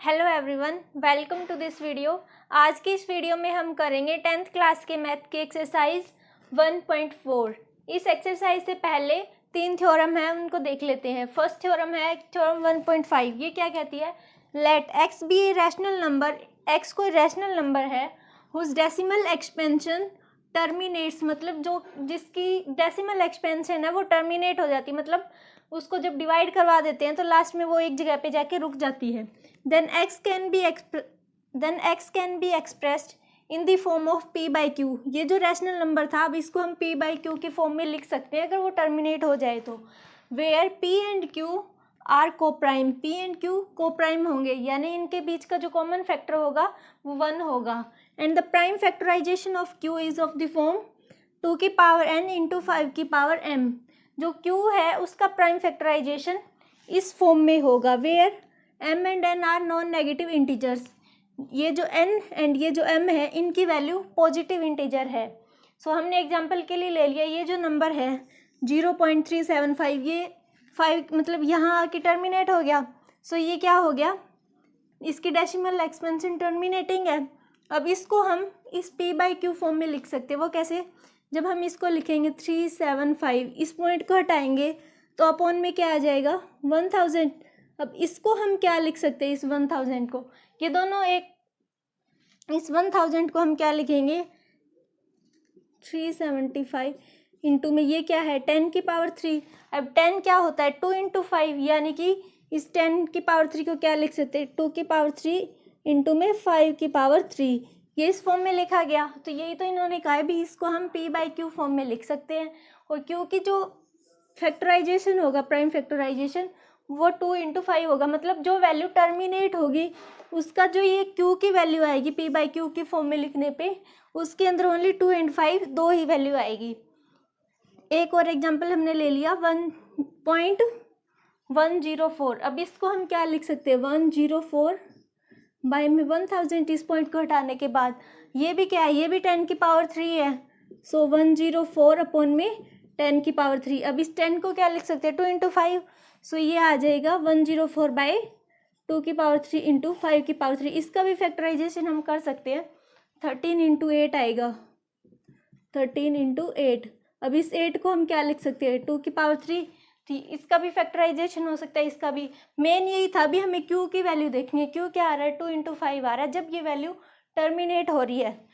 Hello everyone, welcome to this video. आज की इस वीडियो में हम करेंगे 10th क्लास के मैथ की एक्सरसाइज 1.4। इस एक्सरसाइज से पहले 3 थ्योरम है, उनको देख लेते हैं। फर्स्ट थ्योरम है थ्योरम 1.5। ये क्या कहती है? Let x be a rational number. X कोई रैशनल नंबर है हुज डेसिमल एक्सपेंशन टर्मिनेट्स, मतलब जो जिसकी डेसिमल एक्सपेंशन है वो टर्मिनेट हो जाती है, मतलब उसको जब डिवाइड करवा देते हैं तो लास्ट में वो एक जगह पे जाके रुक जाती है। then x can be expressed in the form of p by q। ये जो रैशनल नंबर था, अब इसको हम p by q की फॉर्म में लिख सकते हैं अगर वो टर्मिनेट हो जाए तो। where p and q are coprime, p and q coprime होंगे, यानी इनके बीच का जो कॉमन फैक्टर होगा वो 1 होगा। And the prime factorization of q is of the form 2 की पावर n इंटू 5 की पावर m। जो q है उसका प्राइम फैक्टराइजेशन इस फॉर्म में होगा where m and n are non negative integers. ये जो n एंड ये जो m है इनकी वैल्यू पॉजिटिव इंटीजर है। सो हमने एग्जांपल के लिए ले लिया, ये जो नंबर है 0.375, ये 5 मतलब यहाँ आके टर्मिनेट हो गया। सो ये क्या हो गया, इसकी डेसिमल एक्सपेंशन टर्मिनेटिंग है। अब इसको हम इस p बाई q फॉर्म में लिख सकते हैं। वो कैसे? जब हम इसको लिखेंगे 375, इस पॉइंट को हटाएंगे तो अपॉन में क्या आ जाएगा 1000। अब इसको हम क्या लिख सकते हैं, इस 1000 को, ये दोनों एक, इस 1000 को हम क्या लिखेंगे 375 इंटू में ये क्या है 10 की पावर 3। अब 10 क्या होता है 2 इंटू 5, यानी कि इस 10 की पावर 3 को क्या लिख सकते हैं 2 की पावर 3 इंटू में 5 की पावर 3। ये इस फॉर्म में लिखा गया। तो यही तो इन्होंने कहा है भी, इसको हम p बाई q फॉर्म में लिख सकते हैं। और q की जो फैक्टराइजेशन होगा, प्राइम फैक्टराइजेशन, वो 2 इंटू 5 होगा, मतलब जो वैल्यू टर्मिनेट होगी उसका जो ये q की वैल्यू आएगी p बाई q की फॉर्म में लिखने पे, उसके अंदर ओनली 2 एंड 5 दो ही वैल्यू आएगी। एक और एग्जांपल हमने ले लिया 1.104। अब इसको हम क्या लिख सकते हैं 104 बाई में 1000, इस पॉइंट को हटाने के बाद ये भी क्या है, ये भी 10 की पावर 3 है। सो 104 अपॉन में 10 की पावर 3। अब इस 10 को क्या लिख सकते हैं 2 इंटू 5। सो ये आ जाएगा 104 बाई 2 की पावर 3 इंटू 5 की पावर 3। इसका भी फैक्टराइजेशन हम कर सकते हैं, 13 इंटू 8 आएगा, 13 इंटू 8। अब इस 8 को हम क्या लिख सकते हैं 2 की पावर 3 थी। इसका भी फैक्टराइजेशन हो सकता है, इसका भी। मेन यही था भी हमें q की वैल्यू देखनी है। q क्या आ रहा है 2 इंटू 5 आ रहा है जब ये वैल्यू टर्मिनेट हो रही है।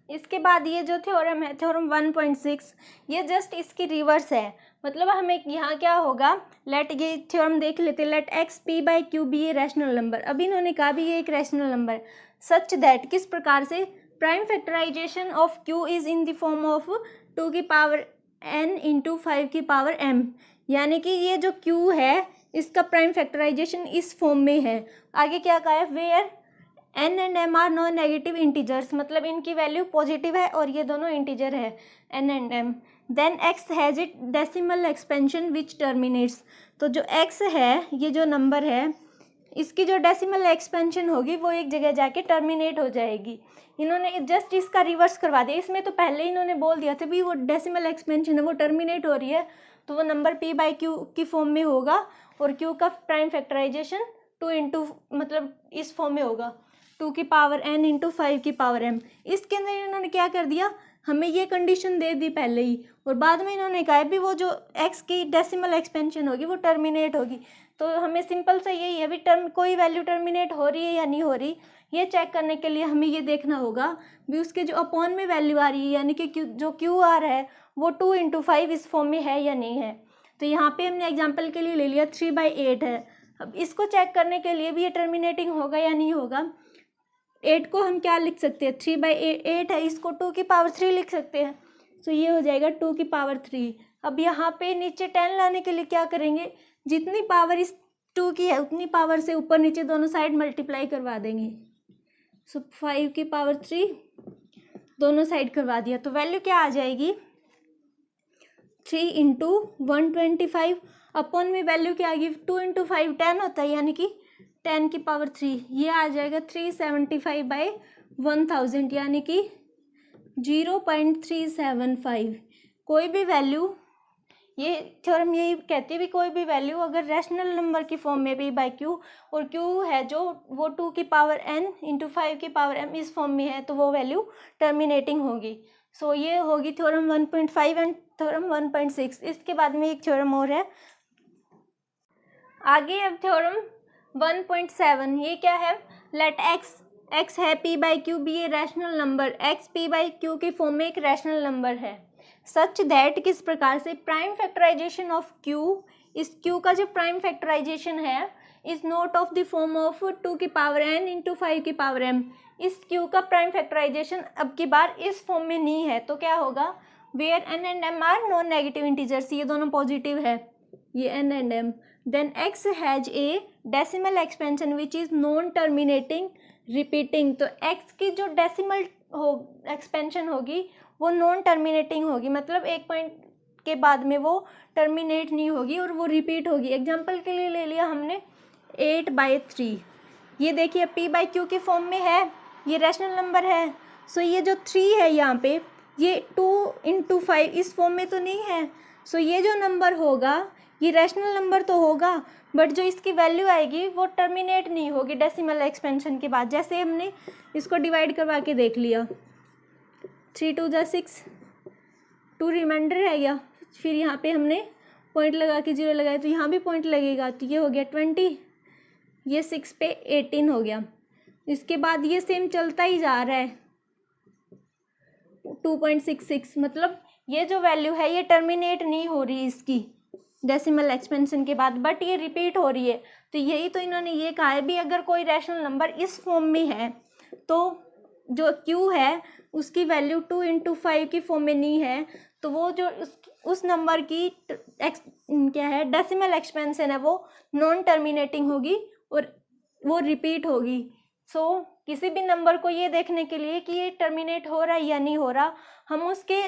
इसके बाद ये जो थ्योरम है थ्योरम 1.6, ये जस्ट इसकी रिवर्स है। मतलब हमें यहाँ क्या होगा, लेट ये थ्योरम देख लेते हैं, let x p by q be a rational number. अभी इन्होंने कहा भी ये एक रैशनल नंबर सच दैट, किस प्रकार से, prime factorization of q is in the form of 2 की पावर n इंटू 5 की पावर m। यानी कि ये जो q है इसका प्राइम फैक्टराइजेशन इस फॉर्म में है। आगे क्या कहा है, where n and m are non negative integers, मतलब इनकी वैल्यू पॉजिटिव है और ये दोनों इंटीजर है n and m। Then x has it decimal expansion which terminates. तो जो x है, ये जो नंबर है, इसकी जो डेसिमल एक्सपेंशन होगी वो एक जगह जाके टर्मिनेट हो जाएगी। इन्होंने जस्ट इसका रिवर्स करवा दिया। इसमें तो पहले इन्होंने बोल दिया था भी वो डेसिमल एक्सपेंशन है वो टर्मिनेट हो रही है, तो वो नंबर p बाई क्यू की फॉर्म में होगा और q का प्राइम फैक्टराइजेशन 2 इंटू मतलब इस फॉर्म में होगा 2 की पावर n इंटू 5 की पावर m। इसके अंदर इन्होंने क्या कर दिया, हमें ये कंडीशन दे दी पहले ही, और बाद में इन्होंने कहा भी वो जो x की डेसिमल एक्सपेंशन होगी वो टर्मिनेट होगी। तो हमें सिंपल से यही है भी कोई वैल्यू टर्मिनेट हो रही है या नहीं हो रही, ये चेक करने के लिए हमें ये देखना होगा भी उसके जो अपॉन में वैल्यू आ रही है, यानी कि जो क्यू आर है वो 2 इंटू 5 इस फॉर्म में है या नहीं है। तो यहाँ पे हमने एग्जाम्पल के लिए ले लिया 3/8 है। अब इसको चेक करने के लिए भी ये टर्मिनेटिंग होगा या नहीं होगा। 8 को हम क्या लिख सकते हैं 3/8 है, इसको 2 की पावर 3 लिख सकते हैं। तो ये हो जाएगा 2 की पावर 3। अब यहाँ पे नीचे 10 लाने के लिए क्या करेंगे, जितनी पावर इस 2 की है उतनी पावर से ऊपर नीचे दोनों साइड मल्टीप्लाई करवा देंगे। सो 5 की पावर 3 दोनों साइड करवा दिया, तो वैल्यू क्या आ जाएगी 3 इंटू 125 अपॉन में वैल्यू क्या आएगी 2 इंटू 5 10 होता है, यानी कि 10 की पावर 3। ये आ जाएगा 375 बाई 1000, यानी कि 0.375। कोई भी वैल्यू ये थ्योरम यही कहती है भी कोई भी वैल्यू अगर रैशनल नंबर की फॉर्म में भी बाय क्यू, और क्यू है जो वो 2 की पावर n इंटू 5 की पावर m इस फॉर्म में है, तो वो वैल्यू टर्मिनेटिंग होगी। सो ये होगी थ्योरम 1.5 एंड थ्योरम 1.6। इसके बाद में एक थ्योरम और है आगे। अब थ्योरम 1.7 ये क्या है, लेट x है p by q be a rational number, x p by q की फॉर्म में एक रैशनल नंबर है, सच दैट किस प्रकार से प्राइम फैक्टराइजेशन ऑफ q, इस q का जो प्राइम फैक्टराइजेशन है is not of the form of 2 की पावर n इंटू 5 की पावर m। इस q का प्राइम फैक्टराइजेशन अब की बार इस फॉर्म में नहीं है, तो क्या होगा, where n and m are non negative integers, ये दोनों पॉजिटिव है, ये n and m, then x has a decimal expansion which is non terminating repeating. तो x की जो डेसिमल हो एक्सपेंशन होगी वो नॉन टर्मिनेटिंग होगी, मतलब एक पॉइंट के बाद में वो टर्मिनेट नहीं होगी और वो रिपीट होगी। एग्जांपल के लिए ले लिया हमने 8/3, ये देखिए p बाई क्यू की फॉर्म में है, ये रैशनल नंबर है। सो ये जो 3 है यहाँ पे, ये 2 इंटू 5 इस फॉर्म में तो नहीं है। सो ये जो नंबर होगा ये रैशनल नंबर तो होगा, बट जो इसकी वैल्यू आएगी वो टर्मिनेट नहीं होगी डेसिमल एक्सपेंशन के बाद। जैसे हमने इसको डिवाइड करवा के देख लिया, 3 2 जा 6, 2 रिमाइंडर रह गया, फिर यहाँ पे हमने पॉइंट लगा के 0 लगाया तो यहाँ भी पॉइंट लगेगा, तो ये हो गया 20, ये 6 पे 18 हो गया। इसके बाद ये सेम चलता ही जा रहा है 2.66, मतलब ये जो वैल्यू है ये टर्मिनेट नहीं हो रही इसकी डेसिमल एक्सपेंशन के बाद, बट ये रिपीट हो रही है। तो यही तो इन्होंने ये कहा है भी अगर कोई रैशनल नंबर इस फॉर्म में है तो जो q है उसकी वैल्यू 2 इंटू 5 की फॉर्म में नहीं है, तो वो जो उस नंबर की क्या है डेसिमल एक्सपेंशन है वो नॉन टर्मिनेटिंग होगी और वो रिपीट होगी। सो किसी भी नंबर को ये देखने के लिए कि ये टर्मिनेट हो रहा है या नहीं हो रहा, हम उसके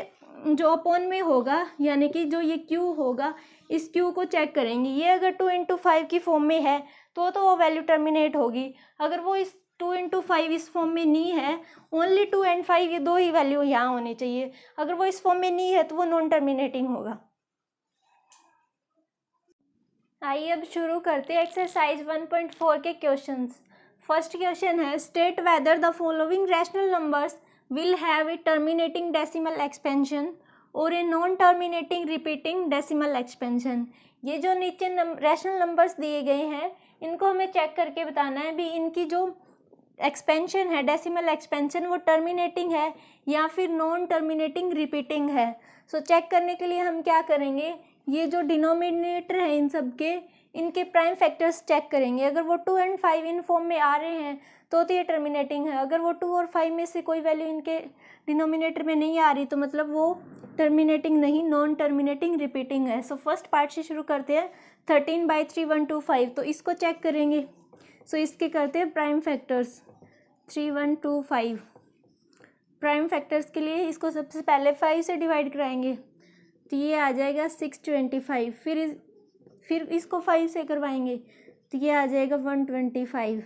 जो अपॉन में होगा यानी कि जो ये q होगा इस q को चेक करेंगे। ये अगर 2 इंटू 5 की फॉर्म में है तो वो वैल्यू टर्मिनेट होगी। अगर वो इस 2 इंटू 5 इस फॉर्म में नहीं है, ओनली 2 एंड 5 ये दो ही वैल्यू यहाँ होनी चाहिए, अगर वो इस फॉर्म में नहीं है तो वो नॉन टर्मिनेटिंग होगा। आइए अब शुरू करते हैं एक्सरसाइज 1.4 के क्वेश्चंस। फर्स्ट क्वेश्चन है state whether the following rational numbers will have a terminating decimal expansion और a non terminating repeating decimal expansion. ये जो नीचे रैशनल नंबर्स दिए गए हैं इनको हमें चेक करके बताना है भी इनकी जो एक्सपेंशन है डेसिमल एक्सपेंशन वो टर्मिनेटिंग है या फिर नॉन टर्मिनेटिंग रिपीटिंग है। सो चेक करने के लिए हम क्या करेंगे, ये जो डिनोमिनेटर है इन सब के इनके प्राइम फैक्टर्स चेक करेंगे। अगर वो 2 एंड 5 इन फॉर्म में आ रहे हैं तो ये टर्मिनेटिंग है, अगर वो 2 और 5 में से कोई वैल्यू इनके डिनोमिनेटर में नहीं आ रही तो मतलब वो टर्मिनेटिंग नहीं नॉन टर्मिनेटिंग रिपीटिंग है। सो फर्स्ट पार्ट से शुरू करते हैं 13/3 1 2 5, तो इसको चेक करेंगे। सो इसके करते हैं प्राइम फैक्टर्स 3 1 2 5। प्राइम फैक्टर्स के लिए इसको सबसे पहले 5 से डिवाइड कराएंगे तो ये आ जाएगा 625, फिर इसको 5 से करवाएंगे तो ये आ जाएगा 125,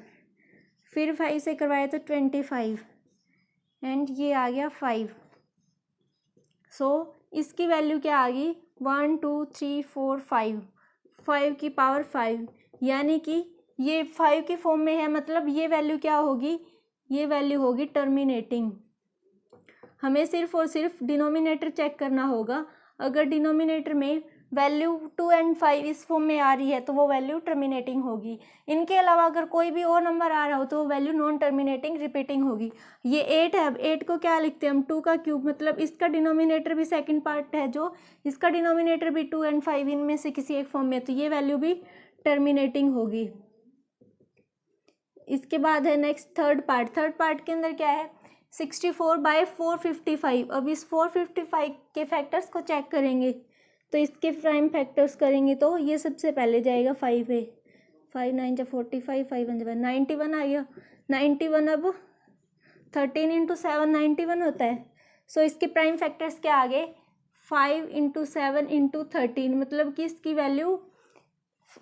फिर 5 से करवाए तो 25 एंड ये आ गया 5। सो इसकी वैल्यू क्या आ गई 1 2 3 4 5, 5 की पावर 5, यानी कि ये 5 की फॉर्म में है, मतलब ये वैल्यू क्या होगी, ये वैल्यू होगी टर्मिनेटिंग। हमें सिर्फ और सिर्फ डिनोमिनेटर चेक करना होगा, अगर डिनोमिनेटर में वैल्यू 2 एंड 5 इस फॉर्म में आ रही है तो वो वैल्यू टर्मिनेटिंग होगी। इनके अलावा अगर कोई भी और नंबर आ रहा हो तो वो वैल्यू नॉन टर्मिनेटिंग रिपीटिंग होगी। ये 8 है, अब 8 को क्या लिखते हैं हम 2 का क्यूब, मतलब इसका डिनोमिनेटर भी सेकंड पार्ट है जो इसका डिनोमिनेटर भी 2 एंड 5 इनमें से किसी एक फॉर्म में, तो ये वैल्यू भी टर्मिनेटिंग होगी। इसके बाद है नेक्स्ट थर्ड पार्ट के अंदर क्या है 64/455। अब इस 455 के फैक्टर्स को चेक करेंगे तो इसके प्राइम फैक्टर्स करेंगे तो ये सबसे पहले जाएगा 5 है, 5 9 जा 45, 5 1 जा 91 आ गया। 91 अब 13 इंटू 7 91 होता है। सो इसके प्राइम फैक्टर्स क्या आ गए 5 इंटू 7 इंटू 13, मतलब कि इसकी वैल्यू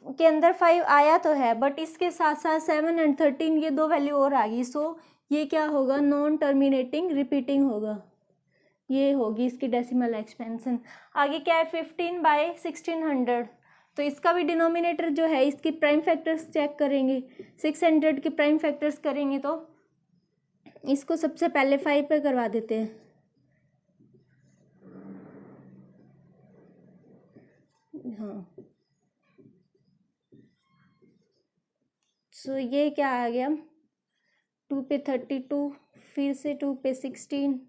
के अंदर 5 आया तो है बट इसके साथ साथ 7 एंड 13 ये दो वैल्यू और आ गई। सो ये क्या होगा नॉन टर्मिनेटिंग रिपीटिंग होगा। ये होगी इसकी डेसिमल एक्सपेंशन। आगे क्या है 15/1600, तो इसका भी डिनोमिनेटर जो है इसकी प्राइम फैक्टर्स चेक करेंगे, 600 के प्राइम फैक्टर्स करेंगे। तो इसको सबसे पहले 5 पे करवा देते हैं। हाँ, सो ये क्या आ गया 2 पे 32, फिर से 2 पे 16,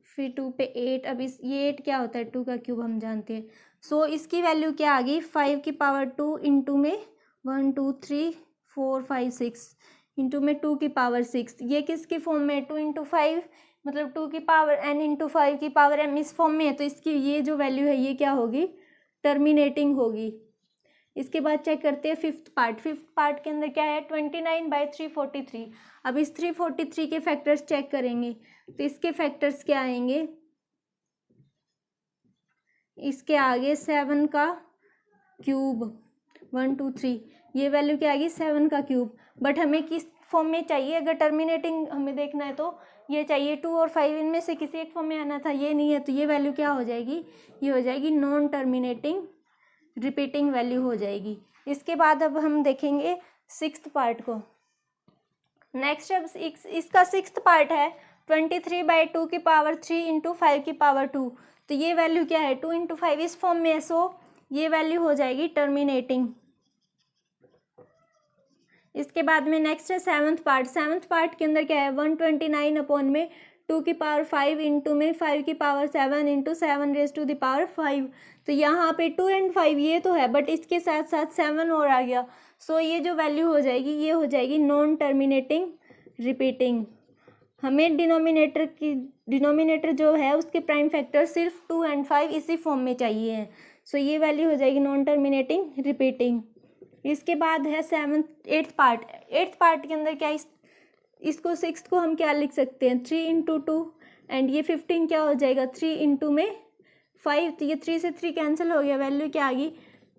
फिर 2 पे 8। अब इस ये 8 क्या होता है 2 का क्यूब हम जानते हैं। सो इसकी वैल्यू क्या आ गई 5 की पावर 2 इंटू में 1 2 3 4 5 6 इंटू में 2 की पावर 6। ये किसकी फॉर्म में 2 इंटू 5 मतलब 2 की पावर n इंटू 5 की पावर m इस फॉर्म में है। तो इसकी ये जो वैल्यू है ये क्या होगी टर्मिनेटिंग होगी। इसके बाद चेक करते हैं फिफ्थ पार्ट के अंदर क्या है 29/343। अब इस 343 के फैक्टर्स चेक करेंगे। तो इसके फैक्टर्स क्या आएंगे, इसके आगे 7 का क्यूब 1 2 3, ये वैल्यू क्या आएगी 7 का क्यूब। बट हमें किस फॉर्म में चाहिए, अगर टर्मिनेटिंग हमें देखना है तो ये चाहिए 2 और 5 इनमें से किसी एक फॉर्म में आना था, ये नहीं है। तो ये वैल्यू क्या हो जाएगी, ये हो जाएगी नॉन टर्मिनेटिंग रिपीटिंग वैल्यू हो जाएगी। इसके बाद अब हम देखेंगे सिक्स्थ पार्ट को। नेक्स्ट अब इसका सिक्स्थ पार्ट है 23/2 की पावर 3 इंटू 5 की पावर 2। तो ये वैल्यू क्या है 2 इंटू 5 इस फॉर्म में है। सो ये वैल्यू हो जाएगी टर्मिनेटिंग। इसके बाद में नेक्स्ट है सेवन्थ पार्ट के अंदर क्या है 129 अपॉन में 2 की पावर 5 इंटू में 5 की power 7 into 7 raise to the power 5। तो यहाँ पे 2 एंड 5 ये तो है, बट इसके साथ साथ 7 और आ गया। सो ये जो वैल्यू हो जाएगी ये हो जाएगी नॉन टर्मिनेटिंग रिपीटिंग। हमें डिनोमिनेटर जो है उसके प्राइम फैक्टर सिर्फ 2 एंड 5 इसी फॉर्म में चाहिए है। सो ये वैल्यू हो जाएगी नॉन टर्मिनेटिंग रिपीटिंग। इसके बाद है एट्थ पार्ट के अंदर क्या इसको सिक्स्थ को हम क्या लिख सकते हैं 3 इंटू 2 एंड ये 15 क्या हो जाएगा 3 इंटू में 5। तो ये 3 से 3 कैंसिल हो गया, वैल्यू क्या आ गई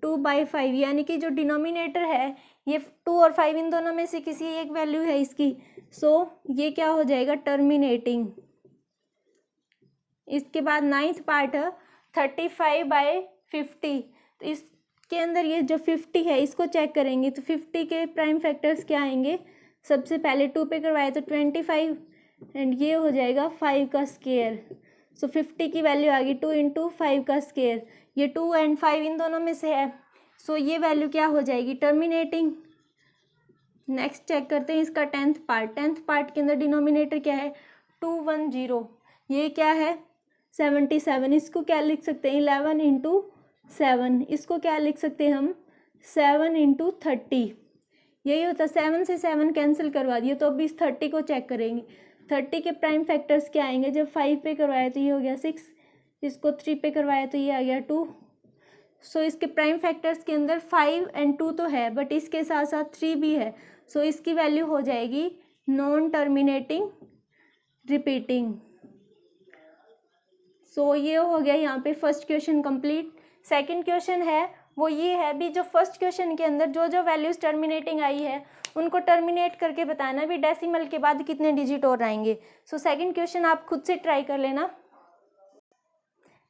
2/5। यानी कि जो डिनोमिनेटर है ये 2 और 5 इन दोनों में से किसी एक वैल्यू है इसकी। सो ये क्या हो जाएगा टर्मिनेटिंग। इसके बाद नाइन्थ पार्ट है 35/50। तो इसके अंदर ये जो 50 है इसको चेक करेंगे। तो 50 के प्राइम फैक्टर्स क्या आएंगे, सबसे पहले 2 पे करवाए तो 25 एंड ये हो जाएगा 5 का स्क्वायर। सो 50 की वैल्यू आ गई 2 इंटू 5 का स्क्वायर। ये 2 एंड 5 इन दोनों में से है। सो ये वैल्यू क्या हो जाएगी टर्मिनेटिंग। नेक्स्ट चेक करते हैं इसका टेंथ पार्ट के अंदर डिनोमिनेटर क्या है 210। ये क्या है 77। इसको क्या लिख सकते हैं 11 इंटू 7। इसको क्या लिख सकते हैं हम 7 इंटू 30। यही होता है, 7 से 7 कैंसिल करवा दिए। तो अब इस 30 को चेक करेंगे। 30 के प्राइम फैक्टर्स क्या आएंगे, जब 5 पे करवाया तो ये हो गया 6, इसको 3 पे करवाया तो ये आ गया 2। सो इसके प्राइम फैक्टर्स के अंदर 5 एंड 2 तो है, बट इसके साथ साथ 3 भी है। सो इसकी वैल्यू हो जाएगी नॉन टर्मिनेटिंग रिपीटिंग। सो ये हो गया यहाँ पे first question complete. Second question है वो ये है भी, जो फर्स्ट क्वेश्चन के अंदर जो जो वैल्यूज टर्मिनेटिंग आई है उनको टर्मिनेट करके बताना भी डेसिमल के बाद कितने डिजिट और आएंगे। सो सेकंड क्वेश्चन आप खुद से ट्राई कर लेना।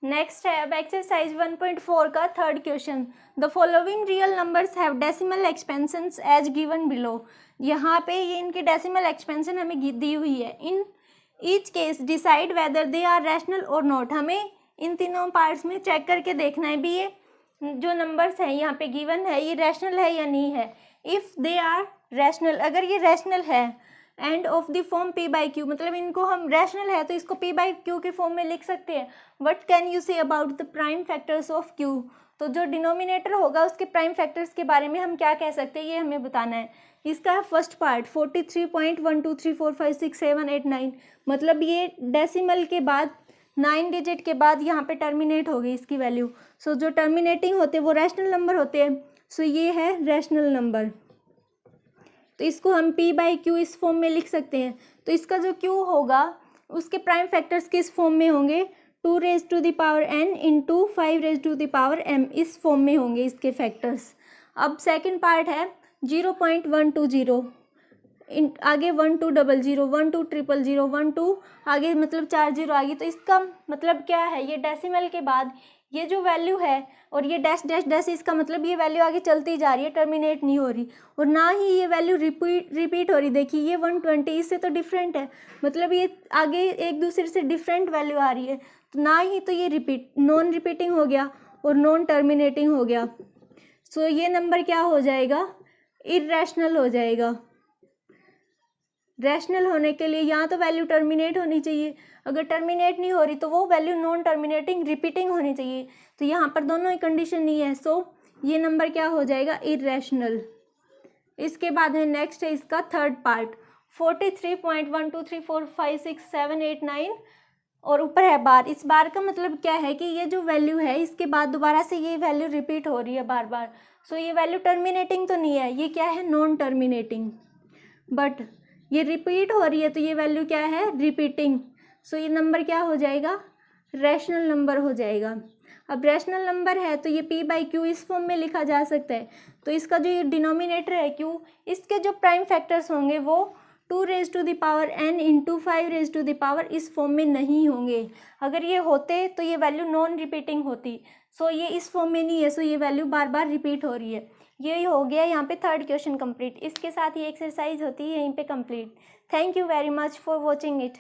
नेक्स्ट है अब एक्सरसाइज 1.4 का third question. The following real numbers have decimal expansions as given below. यहाँ पे ये इनकी डेसिमल एक्सपेंशन हमें दी हुई है। In each case decide whether they are rational और नॉट। हमें इन तीनों पार्ट्स में चेक करके देखना है भी ये जो नंबर्स हैं यहाँ पे गिवन है ये रैशनल है या नहीं है। इफ़ दे आर रैशनल, अगर ये रैशनल है end of the form p/q, मतलब इनको हम रैशनल है तो इसको p/q के फॉर्म में लिख सकते हैं। What can you say about the prime factors of q। तो जो डिनोमिनेटर होगा उसके प्राइम फैक्टर्स के बारे में हम क्या कह सकते हैं ये हमें बताना है। इसका फर्स्ट पार्ट 43.123456789, मतलब ये डेसिमल के बाद 9 डिजिट के बाद यहाँ पे टर्मिनेट हो गई इसकी वैल्यू। सो जो टर्मिनेटिंग होते हैं वो रैशनल नंबर होते हैं। सो ये है रैशनल नंबर। तो इसको हम p/q इस फॉर्म में लिख सकते हैं। तो इसका जो q होगा उसके प्राइम फैक्टर्स किस फॉर्म में होंगे 2 raise to the power n into 5 raise to the power m, इस फॉर्म में होंगे इसके फैक्टर्स। अब सेकंड पार्ट है 0.120 आगे 1200 1200 12 आगे मतलब 40 आ गई, तो इसका मतलब क्या है, ये डेसिमल के बाद ये जो वैल्यू है और ये डैश डैश डैश, इसका मतलब ये वैल्यू आगे चलती जा रही है, टर्मिनेट नहीं हो रही, और ना ही ये वैल्यू रिपीट हो रही। देखिए ये 120 इससे तो डिफरेंट है, मतलब ये आगे एक दूसरे से डिफरेंट वैल्यू आ रही है, तो ना ही तो ये नॉन रिपीटिंग हो गया और नॉन टर्मिनेटिंग हो गया। सो ये नंबर क्या हो जाएगा, इर्रेशनल हो जाएगा। रैशनल होने के लिए यहाँ तो वैल्यू टर्मिनेट होनी चाहिए, अगर टर्मिनेट नहीं हो रही तो वो वैल्यू नॉन टर्मिनेटिंग रिपीटिंग होनी चाहिए, तो यहाँ पर दोनों ही कंडीशन नहीं है, सो ये नंबर क्या हो जाएगा, इर्रेशनल। इसके बाद में नेक्स्ट है इसका थर्ड पार्ट, 43.123456789 और ऊपर है बार। इस बार का मतलब क्या है कि ये जो वैल्यू है इसके बाद दोबारा से ये वैल्यू रिपीट हो रही है बार बार, सो ये वैल्यू टर्मिनेटिंग तो नहीं है, ये क्या है, नॉन टर्मिनेटिंग, बट ये रिपीट हो रही है तो ये वैल्यू क्या है, रिपीटिंग। सो ये नंबर क्या हो जाएगा, रैशनल नंबर हो जाएगा। अब रैशनल नंबर है तो ये p/q इस फॉर्म में लिखा जा सकता है, तो इसका जो ये डिनोमिनेटर है q, इसके जो प्राइम फैक्टर्स होंगे वो 2n इंटू 5 इस फॉर्म में नहीं होंगे। अगर ये होते तो ये वैल्यू नॉन रिपीटिंग होती, सो ये इस फॉर्म में नहीं है, सो ये वैल्यू बार बार रिपीट हो रही है। ये हो गया यहाँ पे थर्ड क्वेश्चन कंप्लीट। इसके साथ ये एक्सरसाइज होती है यहीं पे complete. Thank you very much for watching it.